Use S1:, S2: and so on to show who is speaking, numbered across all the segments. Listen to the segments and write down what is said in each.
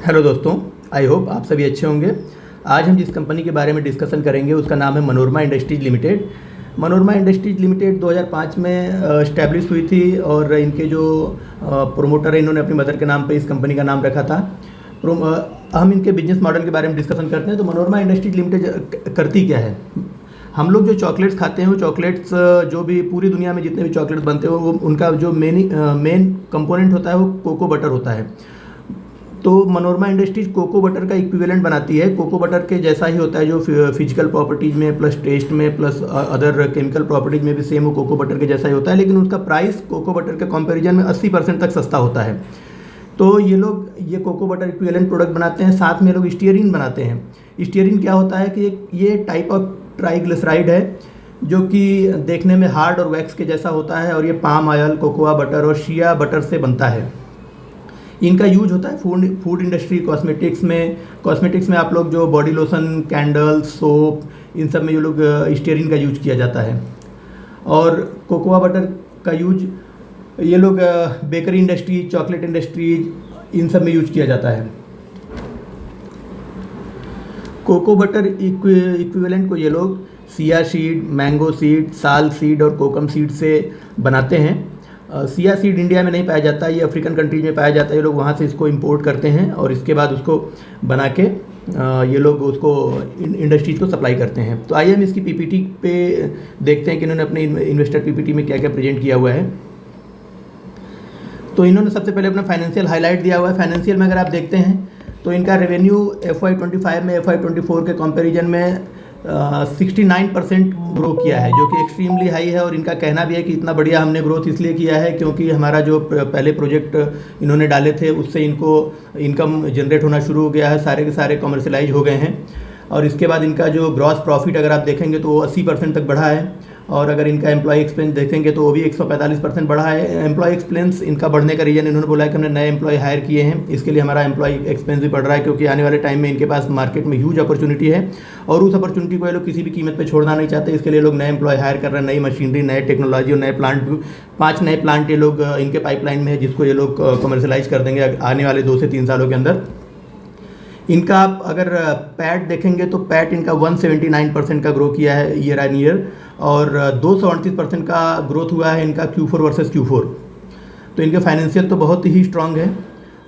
S1: Hello दोस्तों, I hope आप सभी अच्छे होंगे। आज हम जिस कंपनी के बारे में डिस्कशन करेंगे उसका नाम है Manorama industries limited. Manorama industries limited 2005 में इस्टेब्लिश हुई थी और इनके जो प्रोमोटर हैं इन्होंने अपनी मदर के नाम पे इस कंपनी का नाम रखा था। हम इनके बिजनेस मॉडल के बारे में डिस्कशन करते हैं। तो मनोरमा इंडस्ट्रीज़ लिमिटेड करती क्या है? हम लोग जो चॉकलेट्स खाते हैं वो चॉकलेट्स जो भी पूरी दुनिया में जितने भी चॉकलेट्स बनते हैं वो उनका जो मेन कंपोनेंट होता है वो कोको बटर होता है। तो मनोरमा इंडस्ट्रीज कोको बटर का इक्विवेलेंट बनाती है। कोको बटर के जैसा ही होता है जो फिजिकल प्रॉपर्टीज़ में प्लस टेस्ट में प्लस अदर केमिकल प्रॉपर्टीज़ में भी सेम वो कोको बटर के जैसा ही होता है, लेकिन उसका प्राइस कोको बटर के कंपैरिजन में 80% तक सस्ता होता है। तो ये लोग ये कोको बटर इक्विवेलेंट प्रोडक्ट बनाते हैं, साथ में लोग स्टीयरिन बनाते हैं। स्टीयरिन क्या होता है कि ये टाइप ऑफ ट्राइग्लिसराइड है जो कि देखने में हार्ड और वैक्स के जैसा होता है और ये पाम ऑयल, कोकोआ बटर और शिया बटर से बनता है। इनका यूज होता है फूड इंडस्ट्री, कॉस्मेटिक्स में आप लोग जो बॉडी लोशन, कैंडल, सोप, इन सब में ये लोग स्टीयरिन का यूज किया जाता है। और कोकोआ बटर का यूज ये लोग बेकरी इंडस्ट्री, चॉकलेट इंडस्ट्रीज, इन सब में यूज किया जाता है। कोको बटर इक्विवेलेंट को ये लोग सिया सीड, मैंगो सीड, साल सीड और कोकम सीड से बनाते हैं। सिया सीड इंडिया में नहीं पाया जाता, ये अफ्रीकन कंट्रीज में पाया जाता है। ये लोग वहाँ से इसको इंपोर्ट करते हैं और इसके बाद उसको बना के ये लोग उसको इंडस्ट्रीज को सप्लाई करते हैं। तो आइए हम इसकी पीपीटी पे देखते हैं कि इन्होंने अपने इन्वेस्टर पीपीटी में क्या क्या प्रेजेंट किया हुआ है। तो इन्होंने सबसे पहले अपना फाइनेंशियल हाईलाइट दिया हुआ है। फाइनेंशियल में अगर आप देखते हैं तो इनका रेवेन्यू FY25 में FY24 के कंपैरिजन में 69% ग्रो किया है, जो कि एक्सट्रीमली हाई है। और इनका कहना भी है कि इतना बढ़िया हमने ग्रोथ इसलिए किया है क्योंकि हमारा जो पहले प्रोजेक्ट इन्होंने डाले थे उससे इनको इनकम जनरेट होना शुरू हो गया है, सारे के सारे कमर्शलाइज हो गए हैं। और इसके बाद इनका जो ग्रॉस प्रॉफिट अगर आप देखेंगे तो वो 80% तक बढ़ा है। और अगर इनका एम्प्लॉय एक्सपेंस देखेंगे तो वो भी 145% बढ़ा है। एम्प्लॉय एक्सपेंस इनका बढ़ने का रीज़न इन्होंने बोला है कि हमने नए एम्प्लॉय हायर किए हैं, इसके लिए हमारा एम्प्लॉय एक्सपेंस भी बढ़ रहा है क्योंकि आने वाले टाइम में इनके पास मार्केट में ह्यूज अपॉर्चुनिटी है और उस अपॉर्चुनिटी को ये लोग किसी भी कीमत पे छोड़ना नहीं चाहते। इसके लिए लोग नए एम्प्लॉय हायर कर रहे हैं, नई मशीनरी, नए टेक्नोलॉजी और नए प्लांट, 5 नए प्लांट ये लोग इनके पाइपलाइन में है जिसको ये लोग कमर्शलाइज कर देंगे आने वाले 2 से 3 सालों के अंदर। इनका आप अगर पैट देखेंगे तो पैट इनका 179% का ग्रो किया है ईयर ऑन ईयर और 238% का ग्रोथ हुआ है इनका Q4 वर्सेस Q4। तो इनके फाइनेंशियल तो बहुत ही स्ट्रांग है।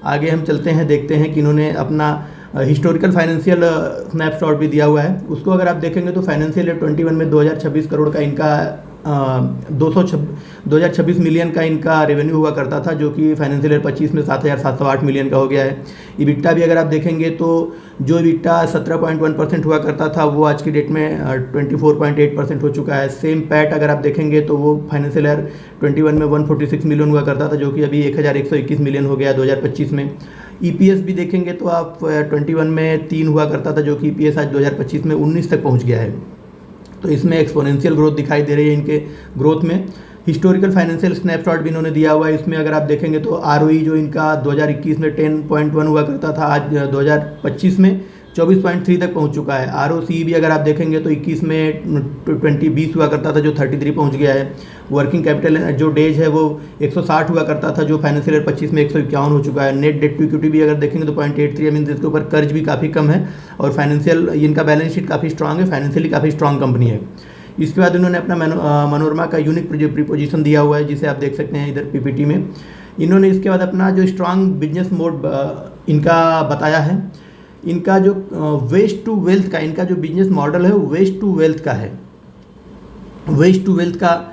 S1: आगे हम चलते हैं, देखते हैं कि इन्होंने अपना हिस्टोरिकल फाइनेंशियल स्नैपशॉट भी दिया हुआ है। उसको अगर आप देखेंगे तो फाइनेंशियल ईयर 21 में 2026 करोड़ का इनका 2026 मिलियन का इनका रेवेन्यू हुआ करता था, जो कि फाइनेंशियल ईयर 25 में 7,708 मिलियन का हो गया है। इबिट्टा भी अगर आप देखेंगे तो जो इबिट्टा 17.1% हुआ करता था वो आज की डेट में 24.8% हो चुका है। सेम पैट अगर आप देखेंगे तो वो फाइनेंशियल ईयर 21 में 146 मिलियन हुआ करता था, जो कि अभी 1,121 मिलियन हो गया 2025 में। EPS भी देखेंगे तो आप 21 में 3 हुआ करता था, जो कि EPS आज 2025 में 19 तक पहुँच गया है। तो इसमें एक्सपोनेंशियल ग्रोथ दिखाई दे रही है इनके ग्रोथ में। हिस्टोरिकल फाइनेंशियल स्नैपशॉट भी इन्होंने दिया हुआ है। इसमें अगर आप देखेंगे तो ROE जो इनका 2021 में 10.1 हुआ करता था, आज 2025 में 24.3 तक पहुंच चुका है। ROCE भी अगर आप देखेंगे तो 21 में 20 हुआ करता था, जो 33 पहुंच गया है। वर्किंग कैपिटल जो डेज है वो 160 हुआ करता था, जो फाइनेंशियल ईयर 25 में 151 हो चुका है। नेट डेट टू इक्विटी भी अगर देखेंगे तो 0.83 मीन इसके ऊपर कर्ज भी काफ़ी कम है और फाइनेंशियल इनका बैलेंस शीट काफ़ी स्ट्रांग है, फाइनेंशियली काफ़ी स्ट्रांग कंपनी है। इसके बाद इन्होंने अपना मनोरमा का यूनिक प्रीपोजिशन दिया हुआ है, जिसे आप देख सकते हैं इधर PPT में। इन्होंने इसके बाद अपना जो स्ट्रांग बिजनेस मोड इनका बताया है। इनका जो वेस्ट टू वेल्थ का इनका जो बिजनेस मॉडल है वो वेस्ट टू वेल्थ का है। वेस्ट टू वेल्थ का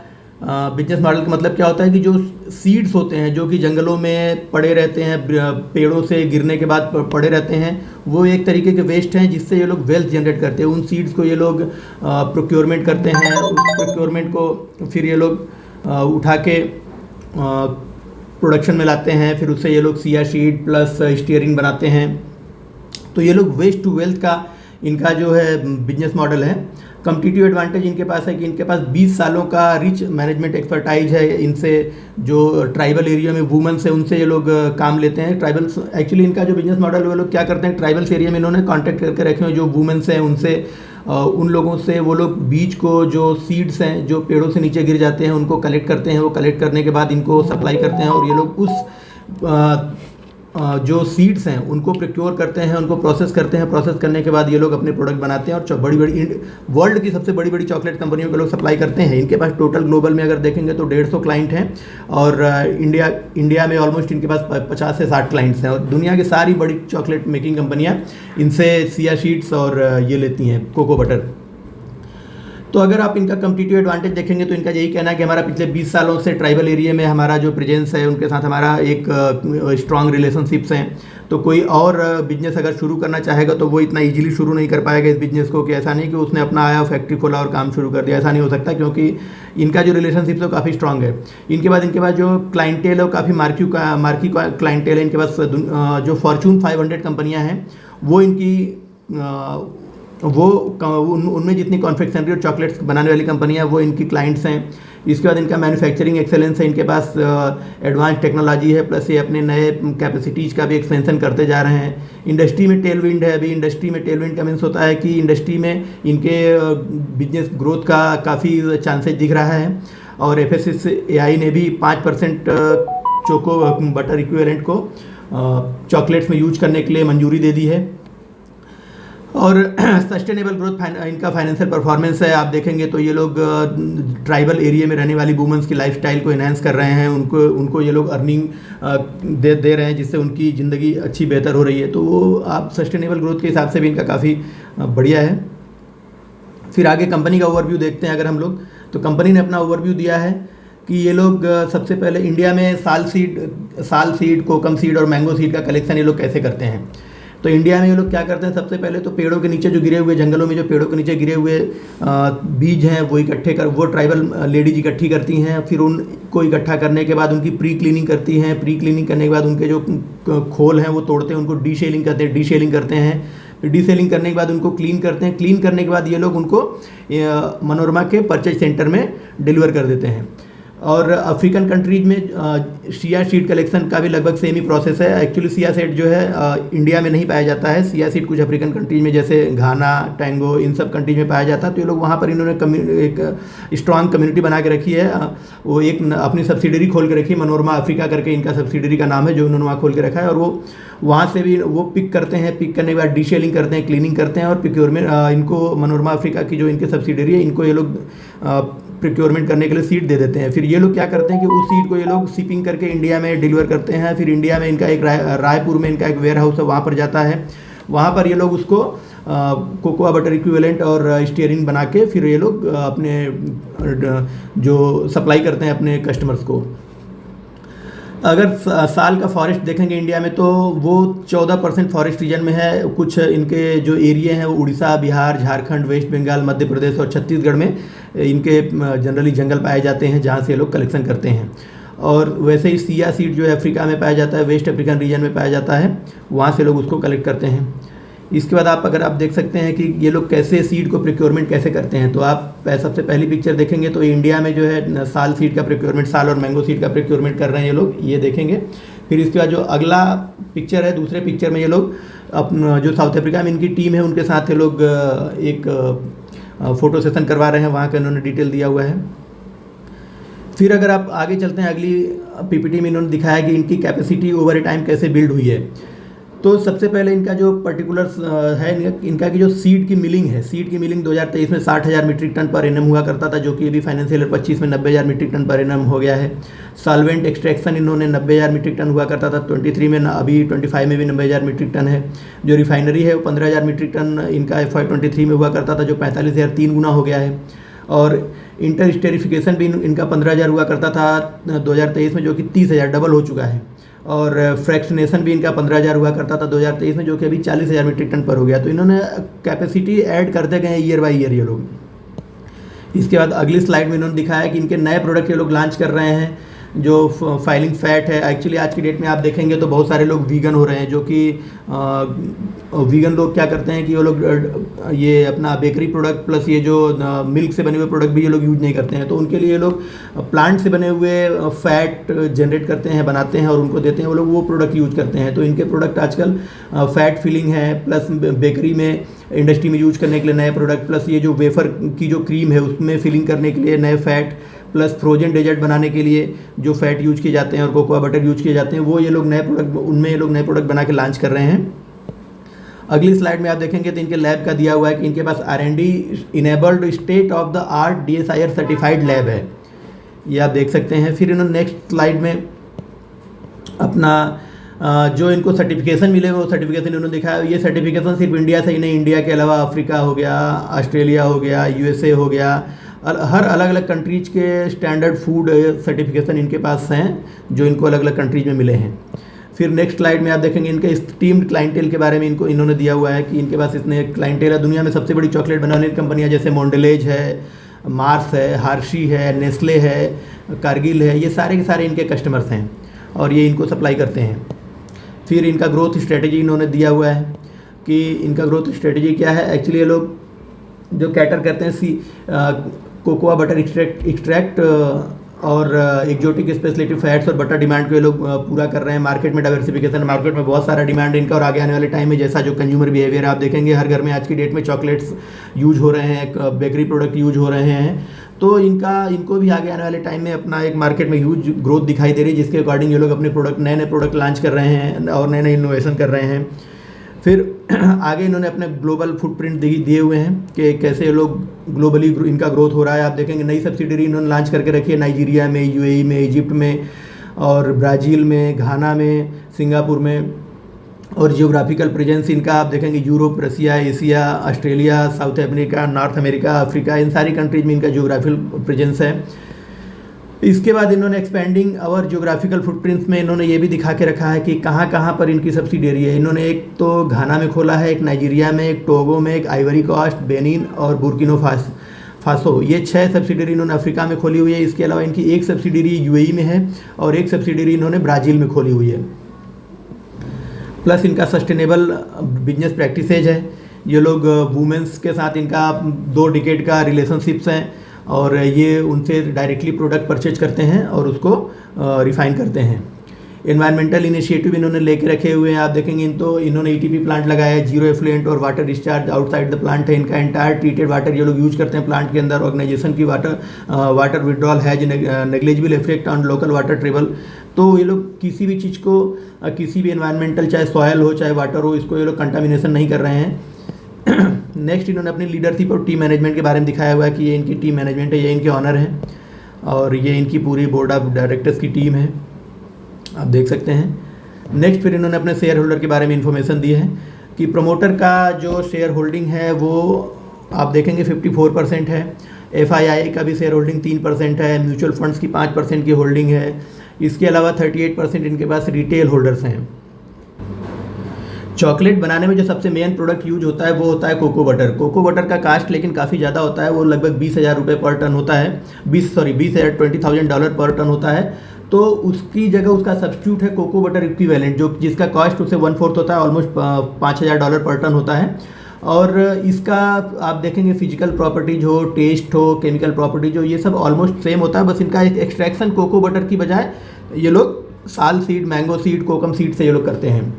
S1: बिजनेस मॉडल का मतलब क्या होता है कि जो सीड्स होते हैं जो कि जंगलों में पड़े रहते हैं, पेड़ों से गिरने के बाद पड़े रहते हैं, वो एक तरीके के वेस्ट हैं जिससे ये लोग वेल्थ जनरेट करते हैं। उन सीड्स को ये लोग प्रोक्योरमेंट करते हैं, उस प्रोक्योरमेंट को फिर ये लोग उठा के प्रोडक्शन में लाते हैं, फिर उससे ये लोग सिया सीड प्लस स्टीयरिन बनाते हैं। तो ये लोग वेस्ट टू वेल्थ का इनका जो है बिजनेस मॉडल है। कम्पिटिटिव एडवांटेज इनके पास है कि इनके पास 20 सालों का रिच मैनेजमेंट एक्सपर्टाइज है। इनसे जो ट्राइबल एरिया में वुमेन्स है उनसे ये लोग काम लेते हैं। ट्राइबल्स एक्चुअली इनका जो बिजनेस मॉडल है वो लोग क्या करते हैं, ट्राइबल्स एरिया में इन्होंने कॉन्टैक्ट करके रखे हुए जो वुमेन्स हैं उनसे उन लोगों से वो लोग बीज को, जो सीड्स हैं जो पेड़ों से नीचे गिर जाते हैं, उनको कलेक्ट करते हैं। वो कलेक्ट करने के बाद इनको सप्लाई करते हैं और ये लोग उस जो सीड्स हैं उनको प्रोक्योर करते हैं, उनको प्रोसेस करते हैं, प्रोसेस करने के बाद ये लोग अपने प्रोडक्ट बनाते हैं और बड़ी बड़ी वर्ल्ड की सबसे बड़ी बड़ी चॉकलेट कंपनियों को लोग सप्लाई करते हैं। इनके पास टोटल ग्लोबल में अगर देखेंगे तो 150 क्लाइंट हैं और इंडिया में ऑलमोस्ट इनके पास 50 से 60 क्लाइंट्स हैं और दुनिया की सारी बड़ी चॉकलेट मेकिंग कंपनियाँ इनसे सिया शीट्स और ये लेती हैं कोको बटर। तो अगर आप इनका कम्पिटिटिव एडवांटेज देखेंगे तो इनका यही कहना है कि हमारा पिछले 20 सालों से ट्राइबल एरिया में हमारा जो प्रेजेंस है, उनके साथ हमारा एक स्ट्रॉन्ग रिलेशनशिप्स हैं। तो कोई और बिजनेस अगर शुरू करना चाहेगा तो वो इतना इजीली शुरू नहीं कर पाएगा इस बिज़नेस को, कि ऐसा नहीं कि उसने अपना आया फैक्ट्री खोला और काम शुरू कर दिया, ऐसा नहीं हो सकता, क्योंकि इनका जो रिलेशनशिप है काफ़ी स्ट्रॉन्ग है। इनके पास जो क्लाइंटेल है वो काफ़ी मार्की क्लाइंटेल है। इनके पास जो फॉर्चून 500 कंपनियाँ हैं वो इनकी उनमें जितनी कॉन्फेक्शनरी और चॉकलेट्स बनाने वाली कंपनियां वो इनकी क्लाइंट्स हैं। इसके बाद इनका मैन्युफैक्चरिंग एक्सेलेंस है, इनके पास एडवांस टेक्नोलॉजी है, प्लस ये अपने नए कैपेसिटीज़ का भी एक्सपेंशन करते जा रहे हैं। इंडस्ट्री में टेलविंड है, अभी इंडस्ट्री में टेलविंड का मीन्स होता है कि इंडस्ट्री में इनके बिजनेस ग्रोथ का काफ़ी चांसेस दिख रहा है। और FSSAI ने भी 5% चोको बटर इक्विवेलेंट को चॉकलेट्स में यूज करने के लिए मंजूरी दे दी है। और सस्टेनेबल ग्रोथ इनका फाइनेंशियल परफॉर्मेंस है। आप देखेंगे तो ये लोग ट्राइबल एरिया में रहने वाली वुमेंस की लाइफस्टाइल को इन्हेंस कर रहे हैं, उनको ये लोग अर्निंग दे रहे हैं, जिससे उनकी ज़िंदगी अच्छी बेहतर हो रही है। तो वो आप सस्टेनेबल ग्रोथ के हिसाब से भी इनका काफ़ी बढ़िया है। फिर आगे कंपनी का ओवरव्यू देखते हैं अगर हम लोग, तो कंपनी ने अपना ओवरव्यू दिया है कि ये लोग सबसे पहले इंडिया में साल सीड, कोकम सीड और मैंगो सीड का कलेक्शन ये लोग कैसे करते हैं। तो इंडिया में ये लोग क्या करते हैं, सबसे पहले तो पेड़ों के नीचे जो गिरे हुए, जंगलों में जो पेड़ों के नीचे गिरे हुए बीज हैं वो ट्राइबल लेडीज इकट्ठी करती हैं। फिर उनको इकट्ठा करने के बाद उनकी प्री क्लीनिंग करती हैं। प्री क्लीनिंग करने के बाद उनके जो खोल हैं वो तोड़ते हैं, उनको डीशेलिंग करते हैं। डीसेलिंग करने के बाद उनको क्लीन करते हैं। क्लीन करने के बाद ये लोग उनको मनोरमा के परचेज सेंटर में डिलीवर कर देते हैं। और अफ्रीकन कंट्रीज में सिया सीड कलेक्शन का भी लगभग सेम ही प्रोसेस है। एक्चुअली सिया सीड जो है इंडिया में नहीं पाया जाता है। सिया सीड कुछ अफ्रीकन कंट्रीज में जैसे घाना, टैंगो, इन सब कंट्रीज में पाया जाता है। तो ये लोग वहाँ पर इन्होंने एक स्ट्रॉन्ग कम्युनिटी बना के रखी है। वो एक अपनी सब्सिडरी खोल के रखी है, मनोरमा अफ्रीका करके इनका सब्सिडरी का नाम है, जो उन्होंने वहाँ खोल के रखा है। और वो वहाँ से भी वो पिक करते हैं, पिक करने के बाद डीशेलिंग करते हैं, क्लीनिंग करते हैं और प्रोक्योरमेंट इनको मनोरमा अफ्रीका की जो इनके सब्सिडरी है, इनको ये लोग प्रोक्योरमेंट करने के लिए सीड दे देते हैं। फिर ये लोग क्या करते हैं कि उस सीड को ये लोग शिपिंग करके इंडिया में डिलीवर करते हैं। फिर इंडिया में इनका एक रायपुर में इनका एक वेयर हाउस है, वहाँ पर जाता है। वहाँ पर ये लोग उसको कोकोआ बटर इक्विवेलेंट और स्टीयरिंग बना के फिर ये लोग अपने जो सप्लाई करते हैं अपने कस्टमर्स को। अगर साल का फॉरेस्ट देखेंगे इंडिया में तो वो 14% फॉरेस्ट रीजन में है। कुछ इनके जो एरिया हैं वो उड़ीसा, बिहार, झारखंड, वेस्ट बंगाल, मध्य प्रदेश और छत्तीसगढ़ में इनके जनरली जंगल पाए जाते हैं, जहाँ से ये लोग कलेक्शन करते हैं। और वैसे ही सिया सीड जो है अफ्रीका में पाया जाता है, वेस्ट अफ्रीकन रीजन में पाया जाता है, वहाँ से लोग उसको कलेक्ट करते हैं। इसके बाद अगर आप देख सकते हैं कि ये लोग कैसे सीड को प्रोक्योरमेंट कैसे करते हैं, तो आप सबसे पहली पिक्चर देखेंगे तो इंडिया में जो है साल सीड का प्रोक्योरमेंट, साल और मैंगो सीड का प्रोक्योरमेंट कर रहे हैं ये लोग, ये देखेंगे। फिर इसके बाद जो अगला पिक्चर है, दूसरे पिक्चर में ये लोग अपना जो साउथ अफ्रीका में इनकी टीम है उनके साथ ये लोग एक फ़ोटो सेशन करवा रहे हैं, वहाँ का इन्होंने डिटेल दिया हुआ है। फिर अगर आप आगे चलते हैं, अगली पीपीटी में इन्होंने दिखाया कि इनकी कैपेसिटी ओवर ए टाइम कैसे बिल्ड हुई है। तो सबसे पहले इनका जो पर्टिकुलर्स है इनका की जो सीड की मिलिंग है, सीड की मिलिंग 2023 में 60,000 मीट्रिक टन पर एनम हुआ करता था, जो कि अभी फाइनेंशियल ईयर 25 में 90,000 मीट्रिक टन पर एनम हो गया है। सॉल्वेंट एक्सट्रैक्शन इन्होंने 90,000 मीट्रिक टन हुआ करता था 23 में, अभी 25 में भी 90,000 मीट्रिक टन है। जो रिफाइनरी है वो 15,000 मीट्रिक टन इनका FY23 में हुआ करता था, जो 45,000 3 गुना हो गया है। और इंटर स्टेरिफिकेशन भी इनका 15,000 हुआ करता था 2023 में, जो कि 30,000 डबल हो चुका है। और फ्रैक्शनेशन भी इनका 15,000 हुआ करता था 2023 में, जो कि अभी 40,000 मीट्रिक टन पर हो गया। तो इन्होंने कैपेसिटी ऐड करते गए ईयर बाय ईयर ये लोग। इसके बाद अगली स्लाइड में इन्होंने दिखाया कि इनके नए प्रोडक्ट ये लोग लॉन्च कर रहे हैं, जो फाइलिंग फैट है। एक्चुअली आज की डेट में आप देखेंगे तो बहुत सारे लोग वीगन हो रहे हैं, जो कि वीगन लोग क्या करते हैं कि वो लोग ये अपना बेकरी प्रोडक्ट प्लस ये जो मिल्क से बने हुए प्रोडक्ट भी ये लोग यूज नहीं करते हैं। तो उनके लिए ये लोग प्लांट से बने हुए फैट जनरेट करते हैं, बनाते हैं और उनको देते हैं, वो लोग वो प्रोडक्ट यूज करते हैं। तो इनके प्रोडक्ट आजकल फैट फिलिंग है, प्लस बेकरी में इंडस्ट्री में यूज करने के लिए नए प्रोडक्ट, प्लस ये जो वेफर की जो क्रीम है उसमें फिलिंग करने के लिए नए फैट, प्लस फ्रोजन डेजर्ट बनाने के लिए जो फैट यूज किए जाते हैं और कोकोआ बटर यूज किए जाते हैं, वो ये लोग नए प्रोडक्ट, उनमें ये लोग नए प्रोडक्ट बना के लॉन्च कर रहे हैं। अगली स्लाइड में आप देखेंगे तो इनके लैब का दिया हुआ है कि इनके पास R&D enabled state of the art DSIR certified lab है, ये आप देख सकते हैं। फिर इन्होंने नेक्स्ट स्लाइड में अपना जो इनको सर्टिफिकेशन मिले वो सर्टिफिकेशन इन्होंने दिखाया। ये सर्टिफिकेशन सिर्फ इंडिया से ही नहीं, इंडिया के अलावा अफ्रीका हो गया, ऑस्ट्रेलिया हो गया, USA हो गया, हर अलग अलग कंट्रीज के स्टैंडर्ड फूड सर्टिफिकेशन इनके पास हैं जो इनको अलग अलग कंट्रीज में मिले हैं। फिर नेक्स्ट स्लाइड में आप देखेंगे इनके स्टीम्ड क्लाइंटेल के बारे में इन्होंने दिया हुआ है कि इनके पास इतने क्लाइंटेल है। दुनिया में सबसे बड़ी चॉकलेट बनाने की कंपनियां जैसे मोंडेलेज है, मार्स है, हार्शी है, नेस्ले है, कारगिल है, ये सारे के सारे इनके कस्टमर्स हैं और ये इनको सप्लाई करते हैं। फिर इनका ग्रोथ स्ट्रेटजी इन्होंने दिया हुआ है कि इनका ग्रोथ स्ट्रेटजी क्या है। एक्चुअली ये लोग जो कैटर करते हैं कोकोआ बटर एक्सट्रैक्ट और एक्जोटिक स्पेशलिटी फैट्स और बटर डिमांड को ये लोग पूरा कर रहे हैं। मार्केट में डाइवर्सिफिकेशन, मार्केट में बहुत सारा डिमांड है इनका और आगे आने वाले टाइम में जैसा जो कंज्यूमर बिहेवियर आप देखेंगे, हर घर में आज की डेट में चॉकलेट्स यूज हो रहे हैं, बेकरी प्रोडक्ट यूज हो रहे हैं, तो इनको भी आगे आने वाले टाइम में अपना एक मार्केट में ह्यूज ग्रोथ दिखाई दे रही है, जिसके अकॉर्डिंग ये लोग अपने नए प्रोडक्ट लॉन्च कर रहे हैं और नए इनोवेशन कर रहे हैं। फिर आगे इन्होंने अपने ग्लोबल फुटप्रिंट दिए हुए हैं कि कैसे ये लोग ग्लोबली इनका ग्रोथ हो रहा है। आप देखेंगे नई सब्सिडरी इन्होंने लॉन्च करके रखी है नाइजीरिया में, UAE में, इजिप्ट में और ब्राज़ील में, घाना में, सिंगापुर में। और जियोग्राफिकल प्रेजेंस इनका आप देखेंगे Europe, Russia, Asia, Australia, South America, North America, Africa, इन सारी कंट्रीज में इनका जियोग्राफिकल प्रेजेंस है। इसके बाद इन्होंने एक्सपेंडिंग और जियोग्राफिकल फुटप्रिंट्स में इन्होंने ये भी दिखा के रखा है कि कहाँ कहाँ पर इनकी सब्सिडियरी है। इन्होंने एक तो घाना में खोला है, एक नाइजीरिया में, एक टोगो में, एक आइवरी कोस्ट, बेनिन और बुर्किनो फासो, ये 6 सब्सिडियरी इन्होंने अफ्रीका में खोली हुई है। इसके अलावा इनकी एक सब्सिडियरी UAE में है और एक सब्सिडियरी इन्होंने ब्राज़ील में खोली हुई है। प्लस इनका सस्टेनेबल बिजनेस प्रैक्टिसेज है। ये लोग वुमेंस के साथ इनका 2 डिकेड का रिलेशनशिप्स हैं और ये उनसे डायरेक्टली प्रोडक्ट परचेज करते हैं और उसको रिफाइन करते हैं। एनवायरमेंटल इनिशिएटिव इन्होंने लेके रखे हुए हैं। आप देखेंगे इन्होंने ETP प्लांट लगाया है, जीरो एफ्लुएंट और water discharge outside the plant है इनका। एंटायर ट्रीटेड वाटर ये लोग यूज करते हैं प्लांट के अंदर। ऑर्गेनाइजेशन की water withdrawal has negligible effect on local water table. तो ये लोग किसी भी चीज़ को, किसी भी एनवायरमेंटल, चाहे सॉयल हो चाहे वाटर हो, इसको ये लोग कंटामिनेशन नहीं कर रहे हैं। नेक्स्ट इन्होंने अपनी लीडरशिप और टीम मैनेजमेंट के बारे में दिखाया हुआ है कि ये इनकी टीम मैनेजमेंट है, ये इनके ऑनर हैं और ये इनकी पूरी बोर्ड ऑफ डायरेक्टर्स की टीम है, आप देख सकते हैं। नेक्स्ट फिर इन्होंने अपने शेयर होल्डर के बारे में इन्फॉर्मेशन दी है कि प्रमोटर का जो शेयर होल्डिंग है वो आप देखेंगे 54% है। FII का भी शेयर होल्डिंग 3% है। म्यूचुअल फंड्स की 5% की होल्डिंग है। इसके अलावा 38% इनके पास रिटेल होल्डर्स हैं। चॉकलेट बनाने में जो सबसे मेन प्रोडक्ट यूज होता है वो होता है कोको बटर। कोको बटर का कास्ट लेकिन काफ़ी ज़्यादा होता है, वो लगभग 20,000 रुपये पर टन होता है। 20,000 $20,000 पर टन होता है। तो उसकी जगह उसका सब्स्टिट्यूट है कोको बटर इक्विवेलेंट, जो जिसका कॉस्ट उससे 1/4 होता है, ऑलमोस्ट $5,000 पर टन होता है। और इसका आप देखेंगे फिजिकल प्रॉपर्टीज हो, टेस्ट हो, केमिकल प्रॉपर्टीज हो, ये सब ऑलमोस्ट सेम होता है। बस इनका एक्सट्रैक्शन कोको बटर की बजाय ये लोग साल सीड, मैंगो सीड, कोकम सीड से ये लोग करते हैं।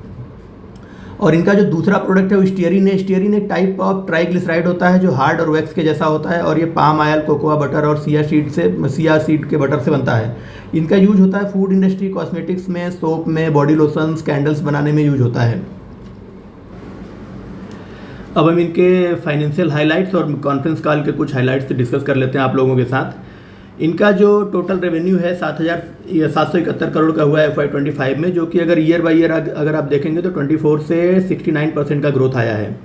S1: और इनका जो दूसरा प्रोडक्ट है वो स्टीयरिन है। स्टीयरिन एक टाइप ऑफ ट्राइग्लिसराइड होता है जो हार्ड और वैक्स के जैसा होता है और ये पाम ऑयल, कोकोआ बटर और सिया सीड के बटर से बनता है। इनका यूज होता है फूड इंडस्ट्री, कॉस्मेटिक्स में, सोप में, बॉडी लोशंस, कैंडल्स बनाने में यूज होता है। अब हम इनके फाइनेंशियल हाइलाइट्स और कॉन्फ्रेंस कॉल के कुछ हाइलाइट्स डिस्कस कर लेते हैं आप लोगों के साथ। इनका जो टोटल रेवेन्यू है 7,771 करोड़ का हुआ है FY25 में, जो कि अगर ईयर बाय ईयर अगर आप देखेंगे तो 24 से 69% का ग्रोथ आया है।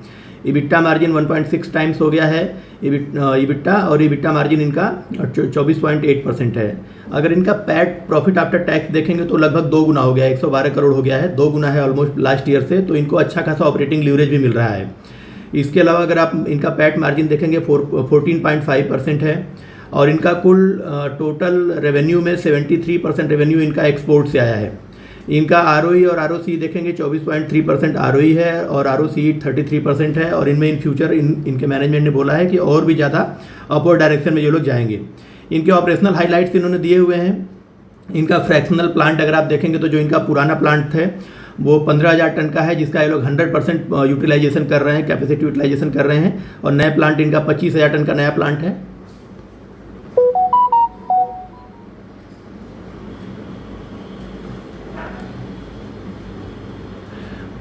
S1: इबिट्टा मार्जिन 1.6 टाइम्स हो गया है इबिट्टा, और इबिट्टा मार्जिन इनका 24.8% है। अगर इनका पैट प्रॉफिट आफ्टर टैक्स देखेंगे तो लगभग 2 गुना हो गया है, 112 करोड़ हो गया है, 2 गुना है ऑलमोस्ट लास्ट ईयर से। तो इनको अच्छा खासा ऑपरेटिंग लीवरेज भी मिल रहा है। इसके अलावा अगर आप इनका पैट मार्जिन देखेंगे 14.5% है और इनका कुल टोटल रेवेन्यू में 73% रेवेन्यू इनका एक्सपोर्ट से आया है। इनका ROE और ROC देखेंगे 24.3% ROE है और ROC 33% है। और इनमें इन फ्यूचर इनके मैनेजमेंट ने बोला है कि और भी ज़्यादा अपवर्ड डायरेक्शन में ये लोग जाएंगे। इनके ऑपरेशनल हाइलाइट्स इन्होंने दिए हुए हैं। इनका फ्रैक्शनल प्लांट अगर आप देखेंगे तो जो इनका पुराना प्लांट है वो 15,000 टन का है, जिसका ये लोग 100% यूटिलाइजेशन कर रहे हैं, कैपेसिटी यूटिलाइजेशन कर रहे हैं। और नया प्लांट इनका 25,000 टन का नया प्लांट है।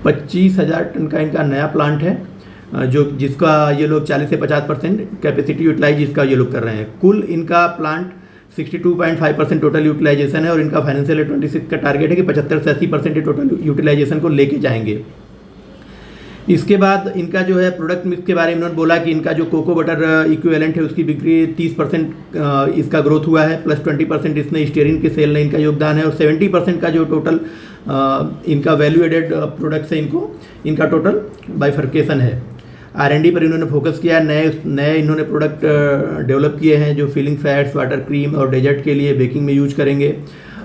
S1: 25,000 टन का इनका नया प्लांट है, जो जिसका ये लोग 40 से 50% कैपेसिटी यूटिलाइज इसका ये लोग कर रहे हैं। कुल इनका प्लांट 62.5% टोटल यूटिलाइजेशन है और इनका फाइनेंशियल ईयर 26 का टारगेट है कि 75 से 80% टोटल यूटिलाइजेशन को लेके जाएंगे। इसके बाद इनका जो है प्रोडक्ट मिक्स के बारे में उन्होंने बोला कि इनका जो कोको बटर इक्विवेलेंट है उसकी बिक्री 30% इसका ग्रोथ हुआ है, प्लस 20% इसमें स्टीयरिन के सेल में इनका योगदान है और 70% का जो टोटल इनका वैल्यू एडेड प्रोडक्ट्स है इनका टोटल बाइफर्केशन है। R&D पर इन्होंने फोकस किया है, नए इन्होंने प्रोडक्ट डेवलप किए हैं जो फिलिंग फैट्स, वाटर क्रीम और डेजर्ट के लिए बेकिंग में यूज करेंगे।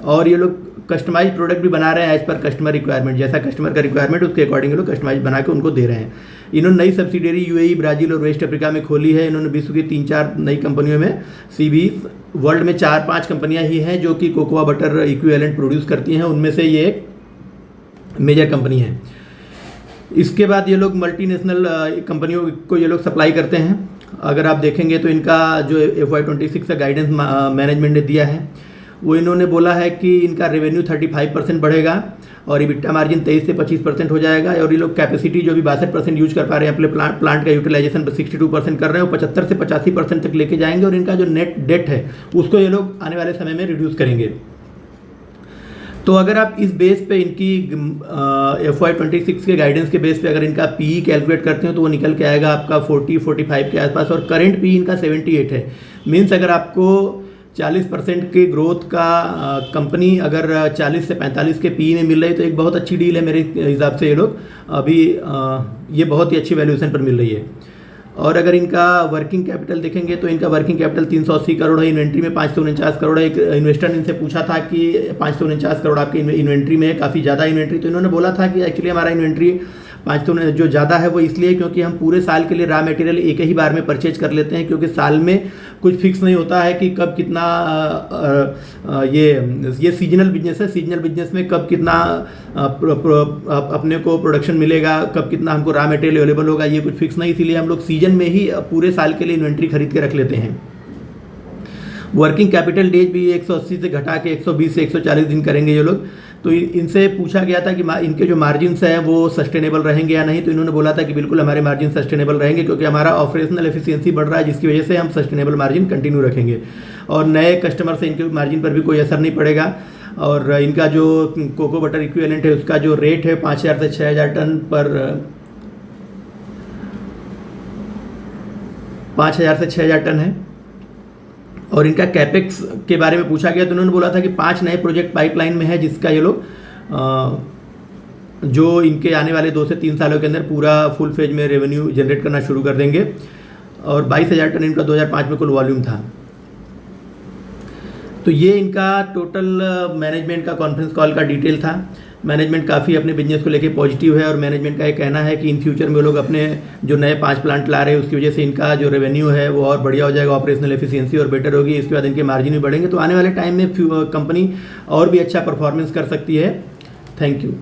S1: और ये लोग कस्टमाइज प्रोडक्ट भी बना रहे हैं एज पर कस्टमर रिक्वायरमेंट, जैसा कस्टमर का रिक्वायरमेंट उसके अकॉर्डिंग लोग कस्टमाइज बना के उनको दे रहे हैं। इन्होंने नई सब्सिडरी UAE, ब्राज़ील और वेस्ट अफ्रीका में खोली है। इन्होंने विश्व की 3-4 नई कंपनियों में CBs, वर्ल्ड में 4-5 कंपनियां ही हैं जो कि कोकोआ बटर इक्विवेलेंट प्रोड्यूस करती हैं, उनमें से ये एक मेजर कंपनी है। इसके बाद ये लोग मल्टीनेशनल कंपनियों को ये लोग सप्लाई करते हैं। अगर आप देखेंगे तो इनका जो FY26 का गाइडेंस मैनेजमेंट ने दिया है वो इन्होंने बोला है कि इनका रेवेन्यू 35% बढ़ेगा और EBITDA मार्जिन 23 से 25% हो जाएगा। और ये लोग कैपेसिटी जो भी 62% यूज कर पा रहे हैं अपने प्लांट का यूटिलाइजेशन पर 62% कर रहे हैं, वो 75 से 85% तक लेके जाएंगे और इनका जो नेट डेट है उसको ये लोग आने वाले समय में रिड्यूस करेंगे। तो अगर आप इस बेस पे इनकी FY26 के गाइडेंस के बेस पे अगर इनका PE कैलकुलेट करते हो तो वो निकल के आएगा आपका 40-45 के आसपास और करंट PE इनका 78 है। मीन्स अगर आपको 40% के ग्रोथ का कंपनी अगर 40 से 45 के PE में मिल रही है तो एक बहुत अच्छी डील है मेरे हिसाब से। ये लोग अभी ये बहुत ही अच्छी वैल्यूएशन पर मिल रही है। और अगर इनका वर्किंग कैपिटल देखेंगे तो इनका वर्किंग कैपिटल 380 करोड़ है, इन्वेंट्री में 549 करोड़ है। एक इन्वेस्टर ने इनसे पूछा था कि 549 करोड़ आपकी इन्वेंट्री में है, काफ़ी ज़्यादा इन्वेंट्री। तो इन्होंने बोला था कि एक्चुअली हमारा इन्वेंट्री 5 जो ज़्यादा है वो इसलिए क्योंकि हम पूरे साल के लिए रॉ मटेरियल एक ही बार में परचेज कर लेते हैं, क्योंकि साल में कुछ फिक्स नहीं होता है कि कब कितना ये सीजनल बिजनेस है। सीजनल बिजनेस में कब कितना अपने को प्रोडक्शन मिलेगा, कब कितना हमको रॉ मटेरियल अवेलेबल होगा, ये कुछ फिक्स नहीं। इसीलिए हम लोग सीजन में ही पूरे साल के लिए इन्वेंट्री खरीद के रख लेते हैं। वर्किंग कैपिटल डेज भी 180 से घटा के 120 से 140 दिन करेंगे ये लोग। तो इनसे पूछा गया था कि इनके जो मार्जिन्स हैं वो सस्टेनेबल रहेंगे या नहीं, तो इन्होंने बोला था कि बिल्कुल हमारे मार्जिन सस्टेनेबल रहेंगे क्योंकि हमारा ऑपरेशनल एफिशिएंसी बढ़ रहा है, जिसकी वजह से हम सस्टेनेबल मार्जिन कंटिन्यू रखेंगे और नए कस्टमर से इनके मार्जिन पर भी कोई असर नहीं पड़ेगा। और इनका जो कोको बटर इक्विवेलेंट है उसका जो रेट है 5,000 से 6,000 टन पर 5,000 से 6,000 टन है। और इनका कैपेक्स के बारे में पूछा गया तो उन्होंने बोला था कि 5 नए प्रोजेक्ट पाइपलाइन में है, जिसका ये लोग जो इनके आने वाले 2 से 3 सालों के अंदर पूरा फुल फेज में रेवेन्यू जनरेट करना शुरू कर देंगे। और 22,000 टन इनका 2005 में कुल वॉल्यूम था। तो ये इनका टोटल मैनेजमेंट का कॉन्फ्रेंस कॉल का डिटेल था। मैनेजमेंट काफ़ी अपने बिजनेस को लेके पॉजिटिव है और मैनेजमेंट का ये कहना है कि इन फ्यूचर में लोग अपने जो नए 5 प्लांट ला रहे हैं उसकी वजह से इनका जो रेवेन्यू है वो और बढ़िया हो जाएगा, ऑपरेशनल एफिशिएंसी और बेटर होगी, इसके बाद इनके मार्जिन भी बढ़ेंगे। तो आने वाले टाइम में कंपनी और भी अच्छा परफॉर्मेंस कर सकती है। Thank you.